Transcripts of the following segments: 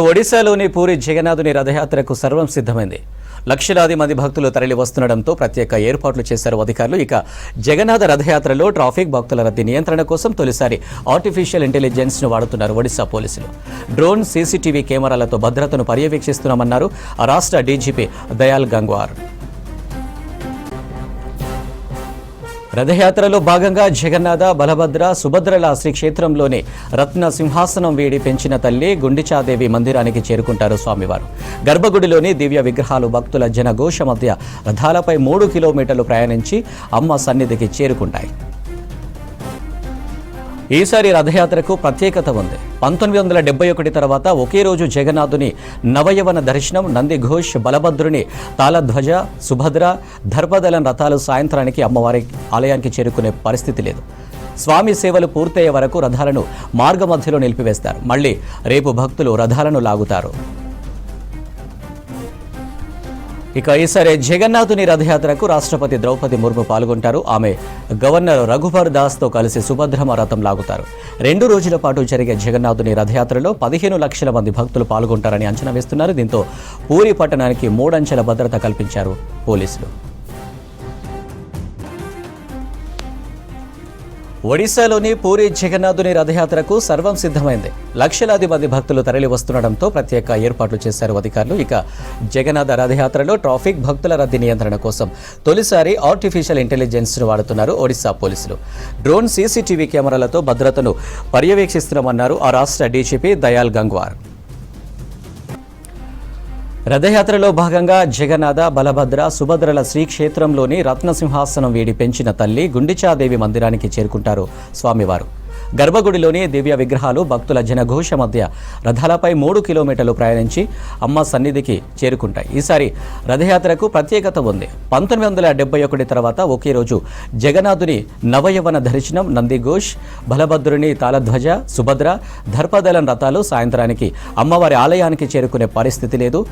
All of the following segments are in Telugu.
ఒడిశాలోని పూరి జగన్నాథుని రథయాత్రకు సర్వం సిద్ధమైంది. లక్షలాది మంది భక్తులు తరలి వస్తుండటంతో ప్రత్యేక ఏర్పాట్లు చేశారు అధికారులు. ఇక జగన్నాథ రథయాత్రలో ట్రాఫిక్ భక్తుల రద్దీ నియంత్రణ కోసం తొలిసారి ఆర్టిఫిషియల్ ఇంటెలిజెన్స్ ను వాడుతున్నారు ఒడిశా పోలీసులు. డ్రోన్, సీసీటీవీ కెమెరాలతో భద్రతను పర్యవేక్షిస్తున్నామన్నారు ఆ రాష్ట్ర డీజీపీ దయాల్ గంగ్వార్. రథయాత్రలో భాగంగా జగన్నాథ, బలభద్ర, సుభద్రల శ్రీక్షేత్రంలోని రత్న సింహాసనం వేడి పెంచిన తల్లి గుండిచాదేవి మందిరానికి చేరుకుంటారు స్వామివారు. గర్భగుడిలోని దివ్య విగ్రహాలు భక్తుల జనఘోష మధ్య రథాలపై 3 కిలోమీటర్లు ప్రయాణించి అమ్మ సన్నిధికి చేరుకుంటాయి. ఈసారి రథయాత్రకు ప్రత్యేకత ఉంది. 1971 తర్వాత ఒకే రోజు జగన్నాథుని నవయవన దర్శనం, నంది ఘోష్, బలభద్రుని తాళధ్వజ, సుభద్ర, దర్పదళన్ రథాలు సాయంత్రానికి అమ్మవారి ఆలయానికి చేరుకునే పరిస్థితి లేదు. స్వామి సేవలు పూర్తయ్యే వరకు రథాలను మార్గ మధ్యలో నిలిపివేస్తారు. మళ్లీ రేపు భక్తులు రథాలను లాగుతారు. ఇక ఈసారి జగన్నాథుని రథయాత్రకు రాష్ట్రపతి ద్రౌపది ముర్ము పాల్గొంటారు. ఆమె గవర్నర్ రఘుబర్ దాస్తో కలిసి సుభద్రమ రథం లాగుతారు. 2 రోజుల పాటు జరిగే జగన్నాథుని రథయాత్రలో 15 లక్షల మంది భక్తులు పాల్గొంటారని అంచనా వేస్తున్నారు. దీంతో పూరి పట్టణానికి 3 అంచెల భద్రత కల్పించారు పోలీసులు. ఒడిశాలోని పూరి జగన్నాథుని రథయాత్రకు సర్వం సిద్ధమైంది. లక్షలాది మంది భక్తులు తరలి వస్తుండటంతో ప్రత్యేక ఏర్పాట్లు చేశారు అధికారులు. ఇక జగన్నాథ రథయాత్రలో ట్రాఫిక్ భక్తుల రద్దీ నియంత్రణ కోసం తొలిసారి ఆర్టిఫిషియల్ ఇంటెలిజెన్స్ ను వాడుతున్నారు ఒడిశా పోలీసులు. డ్రోన్, సీసీటీవీ కెమెరాలతో భద్రతను పర్యవేక్షిస్తున్నామన్నారు ఆ రాష్ట్ర డీజీపీ దయాల్ గంగ్వార్. రథయాత్రలో భాగంగా జగన్నాథ, బలభద్ర, సుభద్రల శ్రీక్షేత్రంలోని రత్నసింహాసనం వేడి పెంచిన తల్లి గుండిచాదేవి మందిరానికి చేరుకుంటారు స్వామివారు. గర్భగుడిలోని దివ్య విగ్రహాలు భక్తుల జనఘోష మధ్య రథాలపై 3 కిలోమీటర్లు ప్రయాణించి అమ్మ సన్నిధికి చేరుకుంటాయి. ఈసారి రథయాత్రకు ప్రత్యేకత ఉంది. 1971 తర్వాత ఒకే రోజు జగన్నాథుని నవయవన దర్శనం, నంది ఘోష్, బలభద్రుని తాళధ్వజ, సుభద్ర, దర్పదళన్ రథాలు సాయంత్రానికి అమ్మవారి ఆలయానికి చేరుకునే పరిస్థితి లేదు.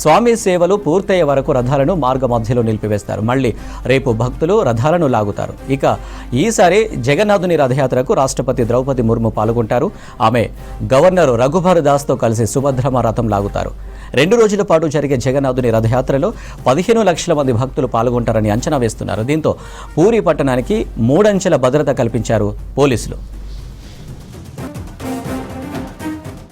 స్వామి సేవలు పూర్తయ్యే వరకు రథాలను మార్గ మధ్యలో నిలిపివేస్తారు. మళ్లీ రేపు భక్తులు రథాలను లాగుతారు. ఇక ఈసారి జగన్నాథుని రథయాత్రకు రాష్ట్రపతి ద్రౌపది ముర్ము పాల్గొంటారు. ఆమె గవర్నర్ రఘుబర్ దాస్తో కలిసి సుభద్రమ రథం లాగుతారు. 2 రోజుల పాటు జరిగే జగన్నాథుని రథయాత్రలో 15 లక్షల మంది భక్తులు పాల్గొంటారని అంచనా వేస్తున్నారు. దీంతో పూరి పట్టణానికి 3 అంచెల భద్రత కల్పించారు పోలీసులు.